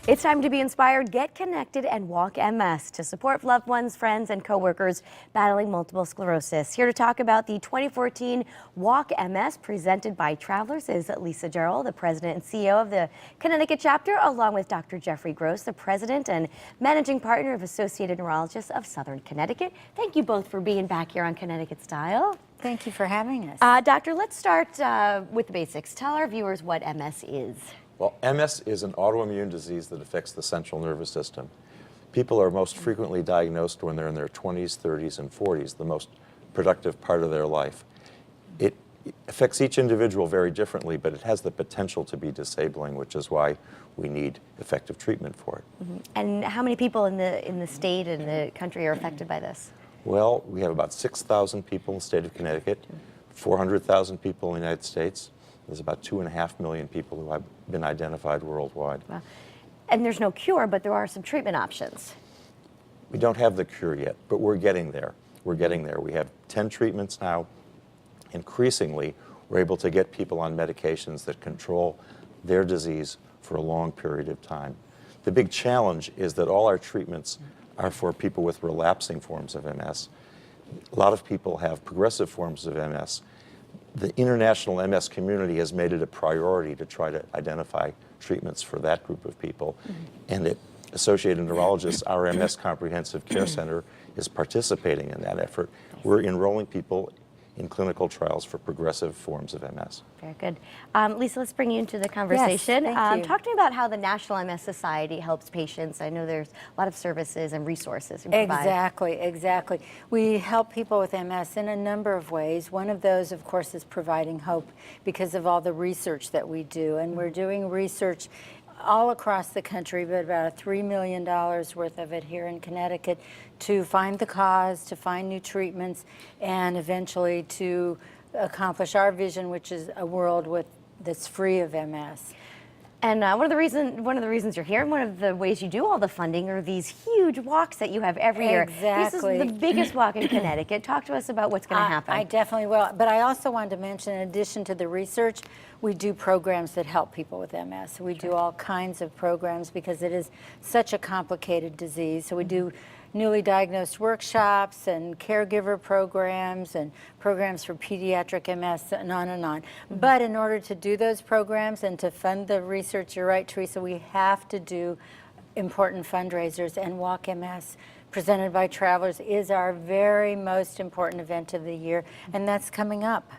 It's time to be inspired, get connected, and walk MS to support loved ones, friends, and coworkers battling multiple sclerosis. Here to talk about the 2014 Walk MS presented by Travelers is Lisa Gerrol, the president and CEO of the Connecticut chapter, along with Dr. Jeffrey Gross, the president and managing partner of Associated Neurologists of Southern Connecticut. Thank you both for being back here on Connecticut Style. Thank you for having us. Doctor, let's start with the basics. Tell our viewers what MS is. Well, MS is an autoimmune disease that affects the central nervous system. People are most frequently diagnosed when they're in their 20s, 30s, and 40s, the most productive part of their life. It affects each individual very differently, but it has the potential to be disabling, which is why we need effective treatment for it. Mm-hmm. And how many people in the state and the country are affected by this? Well, we have about 6,000 people in the state of Connecticut, 400,000 people in the United States. There's about 2.5 million people who have been identified worldwide. Wow. And there's no cure, but there are some treatment options. We don't have the cure yet, but we're getting there. We're getting there. We have 10 treatments now. Increasingly, we're able to get people on medications that control their disease for a long period of time. The big challenge is that all our treatments are for people with relapsing forms of MS. A lot of people have progressive forms of MS. The international MS community has made it a priority to try to identify treatments for that group of people. And at Associated Neurologists, our MS Comprehensive Care Center is participating in that effort. We're enrolling people in clinical trials for progressive forms of MS. Very good. Lisa, let's bring you into the conversation. Yes, thank you. Talk to me about how the National MS Society helps patients. I know there's a lot of services and resources you provide. Exactly. We help people with MS in a number of ways. One of those, of course, is providing hope because of all the research that we do. And we're doing research all across the country, but about $3 million worth of it here in Connecticut to find the cause, to find new treatments, and eventually to accomplish our vision, which is a world that's free of MS. And one of the reasons you're here, and one of the ways you do all the funding are these huge walks that you have every year. Exactly. This is the biggest walk in Connecticut. Talk to us about what's going to happen. I definitely will. But I also wanted to mention, in addition to the research, we do programs that help people with MS. We do all kinds of programs because it is such a complicated disease. So we do newly diagnosed workshops and caregiver programs and programs for pediatric MS and on and on. But in order to do those programs and to fund the research, you're right, Teresa, we have to do important fundraisers, and Walk MS presented by Travelers is our very most important event of the year, and that's coming up.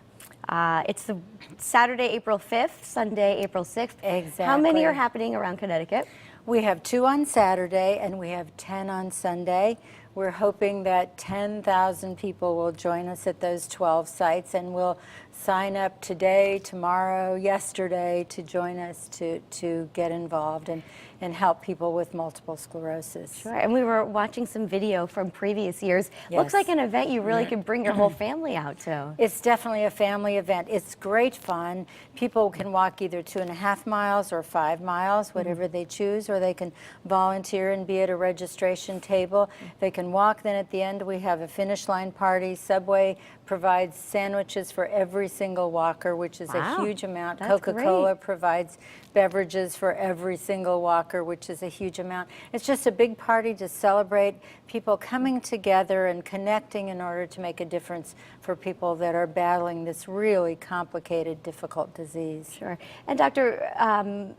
It's the Saturday, April 5th, Sunday, April 6th. Exactly. How many are happening around Connecticut? We have 2 on Saturday and we have 10 on Sunday. We're hoping that 10,000 people will join us at those 12 sites, and will sign up today, tomorrow, yesterday to join us to get involved and help people with multiple sclerosis. Sure, and we were watching some video from previous years. Yes. Looks like an event you really could bring your whole family out to. It's definitely a family event. It's great fun. People can walk either 2.5 miles or 5 miles, whatever they choose, or they can volunteer and be at a registration table. They can walk, then at the end we have a finish line party. Subway provides sandwiches for every single walker, which is a huge amount. Coca-Cola provides beverages for every single walker, which is a huge amount. It's just a big party to celebrate people coming together and connecting in order to make a difference for people that are battling this really complicated, difficult disease. Sure. And doctor,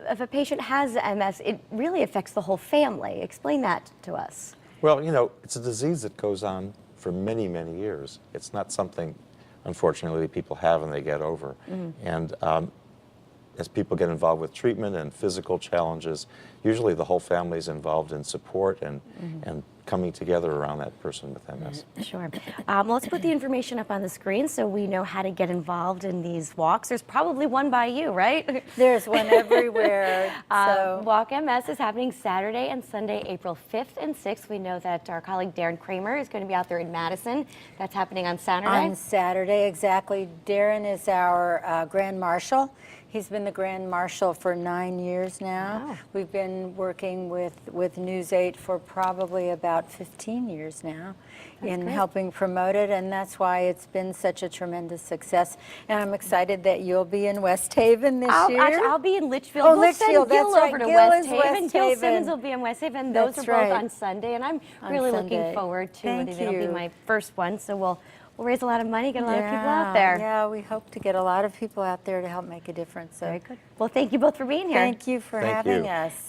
if a patient has MS, it really affects the whole family. Explain that to us. Well, you know, it's a disease that goes on for many, many years. It's not something, unfortunately, people have and they get over. And as people get involved with treatment and physical challenges, usually the whole family is involved in support and coming together around that person with MS. Sure. Well, let's put the information up on the screen so we know how to get involved in these walks. There's probably one by you, right? There's one everywhere. So. Walk MS is happening Saturday and Sunday, April 5th and 6th. We know that our colleague Darren Kramer is going to be out there in Madison. That's happening on Saturday. On Saturday, exactly. Darren is our Grand Marshal. He's been the Grand Marshal for 9 years now. Wow. We've been working with News 8 for probably about 15 years now in great. helping promote it, and that's why it's been such a tremendous success. And I'm excited that you'll be in West Haven this year. Actually, I'll be in Litchfield. Oh, We'll Litchfield, send Gil that's right. over to Gil West is Haven. West Gil Haven. Simmons will be in West Haven. Those That's are both right. on Sunday, and I'm On really Sunday. looking forward to Thank it. It'll be you. my first one, so we'll raise a lot of money, get a lot of people out there. Yeah, we hope to get a lot of people out there to help make a difference. So Very good. Well, thank you both for being here. thank you for Thank having you. us.